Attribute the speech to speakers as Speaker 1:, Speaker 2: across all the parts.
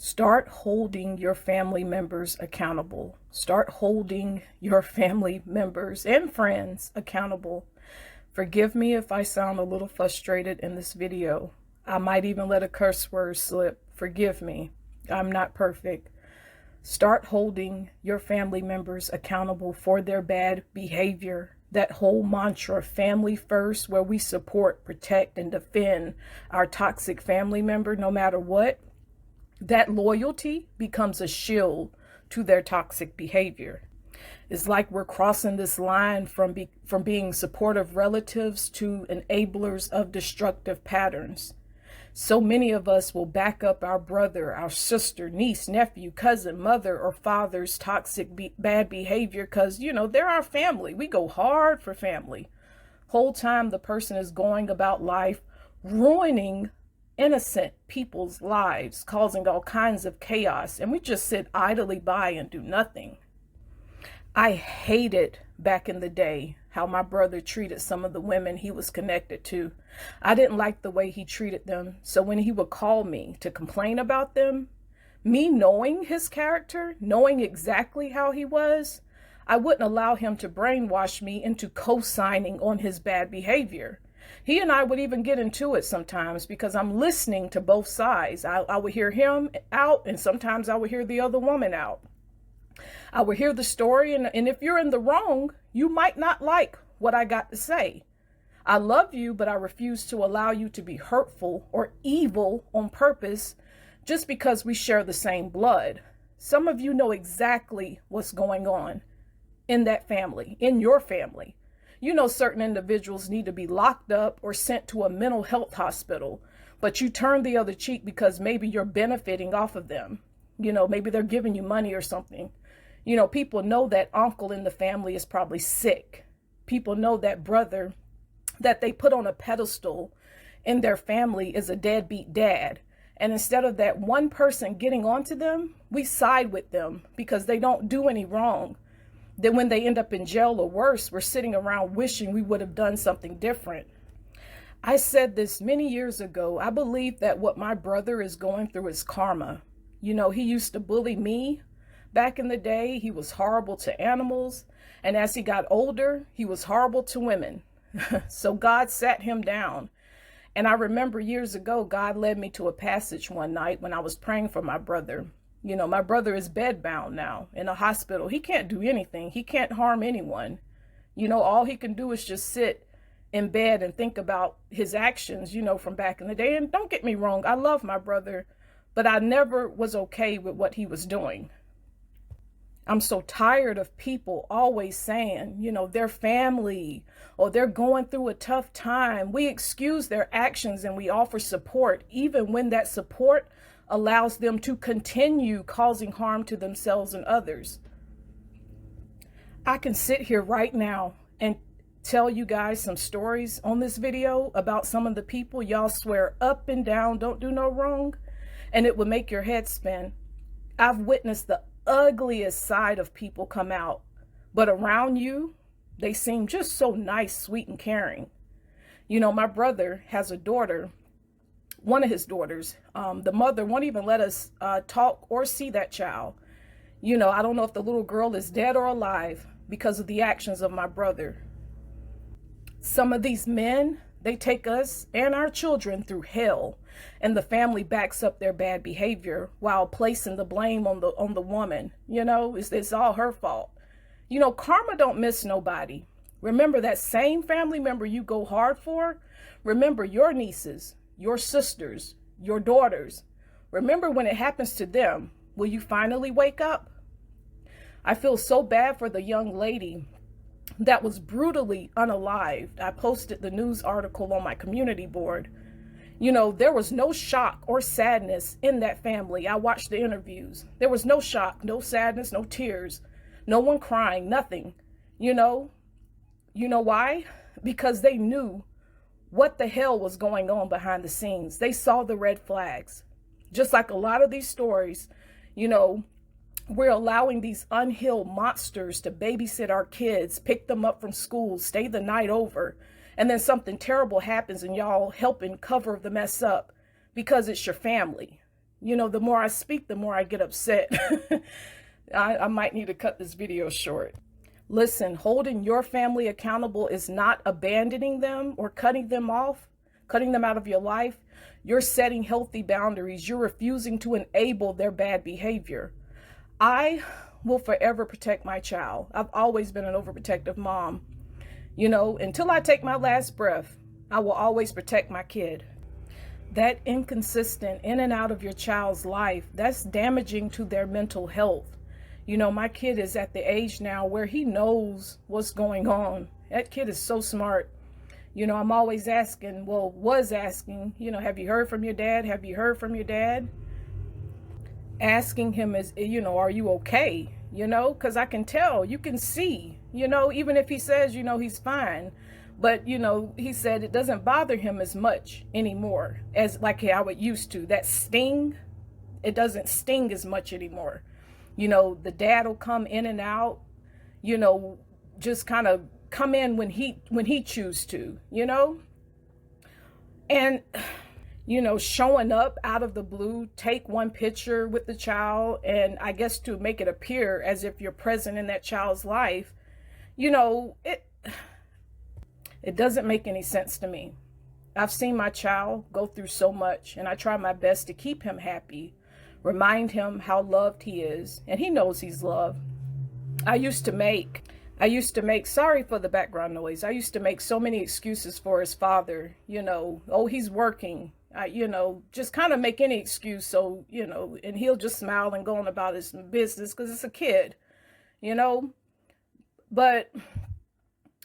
Speaker 1: Start holding your family members accountable. Start holding your family members and friends accountable. Forgive me if I sound a little frustrated in this video. I might even let a curse word slip. Forgive me. I'm not perfect. Start holding your family members accountable for their bad behavior. That whole mantra, family first, where we support, protect, and defend our toxic family member no matter what. That loyalty becomes a shield to their toxic behavior. It's like we're crossing this line from being supportive relatives to enablers of destructive patterns. So many of us will back up our brother, our sister, niece, nephew, cousin, mother, or father's toxic bad behavior because, they're our family. We go hard for family. Whole time the person is going about life ruining innocent people's lives, causing all kinds of chaos, and we just sit idly by and do nothing. I hated back in the day how my brother treated some of the women he was connected to. I didn't like the way he treated them, so when he would call me to complain about them, me knowing his character, knowing exactly how he was, I wouldn't allow him to brainwash me into co-signing on his bad behavior. He and I would even get into it sometimes because I'm listening to both sides. I would hear him out, and sometimes I would hear the other woman out. I would hear the story, and if you're in the wrong, you might not like what I got to say. I love you, but I refuse to allow you to be hurtful or evil on purpose just because we share the same blood. Some of you know exactly what's going on in that family, in your family. You know certain individuals need to be locked up or sent to a mental health hospital, but you turn the other cheek because maybe you're benefiting off of them. Maybe they're giving you money or something. People know that uncle in the family is probably sick. People know that brother that they put on a pedestal in their family is a deadbeat dad. And instead of that one person getting onto them, we side with them because they don't do any wrong. Then when they end up in jail or worse, we're sitting around wishing we would have done something different. I said this many years ago. I believe that what my brother is going through is karma. He used to bully me. Back in the day, he was horrible to animals. And as he got older, he was horrible to women. So God sat him down. And I remember years ago, God led me to a passage one night when I was praying for my brother. My brother is bedbound now in a hospital. He can't do anything. He can't harm anyone. All he can do is just sit in bed and think about his actions, from back in the day. And don't get me wrong, I love my brother, but I never was okay with what he was doing. I'm so tired of people always saying, they're family or they're going through a tough time. We excuse their actions and we offer support, even when that support allows them to continue causing harm to themselves and others. I can sit here right now and tell you guys some stories on this video about some of the people y'all swear up and down don't do no wrong, and it would make your head spin. I've witnessed the ugliest side of people come out, but around you, they seem just so nice, sweet, and caring. My brother has a daughter. One of his daughters, the mother won't even let us talk or see that child. I don't know if the little girl is dead or alive because of the actions of my brother. Some of these men, they take us and our children through hell, and the family backs up their bad behavior while placing the blame on the woman. It's all her fault. Karma don't miss nobody. Remember that same family member you go hard for. Remember your nieces, your sisters, your daughters. Remember when it happens to them, will you finally wake up? I feel so bad for the young lady that was brutally unalived. I posted the news article on my community board. There was no shock or sadness in that family. I watched the interviews. There was no shock, no sadness, no tears, no one crying, nothing. You know why? Because they knew what the hell was going on behind the scenes. They saw the red flags. Just like a lot of these stories, we're allowing these unhealed monsters to babysit our kids, pick them up from school, stay the night over, and then something terrible happens and y'all helping cover the mess up because it's your family. You know, the more I speak, the more I get upset. I might need to cut this video short. Listen, holding your family accountable is not abandoning them or cutting them off, cutting them out of your life. You're setting healthy boundaries. You're refusing to enable their bad behavior. I will forever protect my child. I've always been an overprotective mom. You know, until I take my last breath, I will always protect my kid. That inconsistent in and out of your child's life, that's damaging to their mental health. You know, my kid is at the age now where he knows what's going on. That kid is so smart. You know, I'm always asking, was asking, you know, have you heard from your dad? Have you heard from your dad? Asking him is, you know, are you okay? You know, because I can tell, you can see, you know, even if he says, you know, he's fine. But, you know, he said it doesn't bother him as much anymore as like how it used to. That sting, it doesn't sting as much anymore. You know, the dad will come in and out, you know, just kind of come in when he chooses to, you know. And, you know, showing up out of the blue, take one picture with the child, and I guess to make it appear as if you're present in that child's life, you know, it doesn't make any sense to me. I've seen my child go through so much, and I try my best to keep him happy, remind him how loved he is, and he knows he's loved. I used to make, sorry for the background noise, I used to make so many excuses for his father, you know, oh, he's working, you know, just kind of make any excuse, so, you know, and he'll just smile and go on about his business because it's a kid, you know. But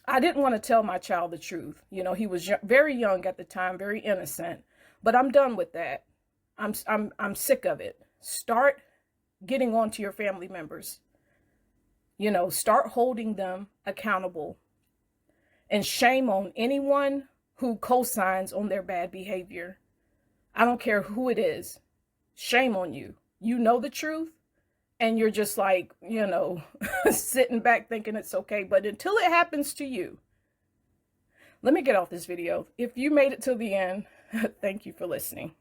Speaker 1: I didn't want to tell my child the truth. You know, he was very young at the time, very innocent, but I'm done with that. I'm sick of it. Start getting on to your family members. You know, start holding them accountable. And shame on anyone who co-signs on their bad behavior. I don't care who it is. Shame on you. You know the truth, and you're just like, you know, sitting back thinking it's okay. But until it happens to you, let me get off this video. If you made it to the end, thank you for listening.